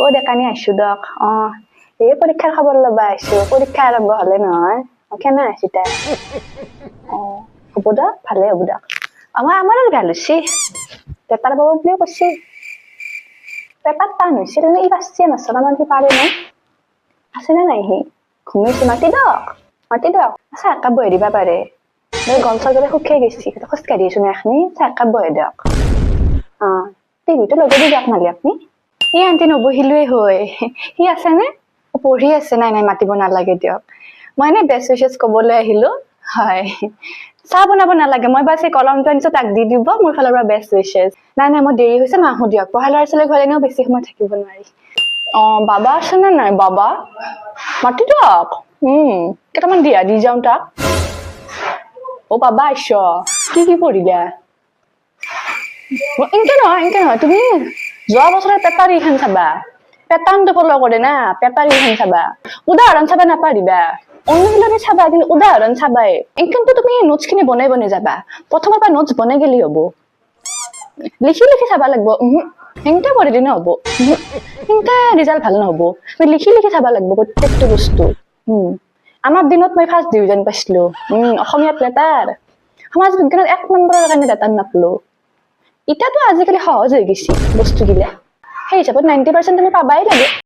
ও দেকানি আইছো দক এই পরীক্ষার খবর লবা আইছো পরীক্ষা আরম্ভ হলে নহয় কেন আছি তাই হব দক ভালে হব দক আমার ভাল হচ্ছে পেপার পাবো বুলিও কৈছি পেপার টান হয়েছিল এই পাচ্ছি নাচত আমার কি পারে না আছে না নাই সি ঘুমিছে মাতি দক আচ্ছা একাপ বহে দিবা পাৰে গল চল গলে শুকিয়ে গেছি খোজকাঢ়ি আছো না এখনি একাপ বহে দিয়ক টিভিটো লগাই দি দিয়ক নালি আপুনি এই আন্টি নবহিলোৱে হয় সি আছে নে পঢ়ি আছে নাই নাই মাতিব নালাগে দিয়ক মই এনে বেষ্ট উইচেছ কবলৈ আহিলো হয় চাহ বনাব নালাগে মই বাছ এই কলমটো আনিছো তাক দি দিব মোৰ ফালৰ পৰা বেষ্ট উইচেছ নাই নাই মই দেৰি হৈছে নাহো দিয়ক পঢ়া ল'ৰা ছোৱালী ঘৰত এনেও বেছি সময় থাকিব নোৱাৰি বাবা আছে নে নাই বাবা মাতি দিয়ক কেইটামান দিয়া দি যাওঁ তাক বাবা আইছ কি পঢ়িলা এনেকে নহয় তুমি যোৱা বছৰৰ পেপাৰ ইখন চাবা পেটাৰ্ণটো ফল' কৰে না পেপাৰ ইখন চাবা উদাহৰণ চাবা নাপাৰিবা অন্যবিলাকে চাবা কিন্তু উদাহৰণ চাবাই কিন্তু তুমি নোটছ খিনি বনাই যাবা প্ৰথমৰ পৰা নোটছ বনাই গেলি হ'ব লিখি চাবা লাগব সেনেকে কৰিলে নহব সেনেকে ৰিজাল্ট ভাল নহব লিখি চাবা লাগব প্ৰত্যেকটো বস্তু আমাৰ দিনত মই ফাৰ্ষ্ট ডিভিজন পাইছিলো অসমীয়াত লেটাৰ সমাজ বিজ্ঞানত 1 নম্বৰৰ কাৰণে লেটাৰ নাপলো এতিয়াতো আজিকালি সহজ হৈ গৈছে বস্তুগিলা সেই হিচাপত 90% তুমি পাবাই লাগে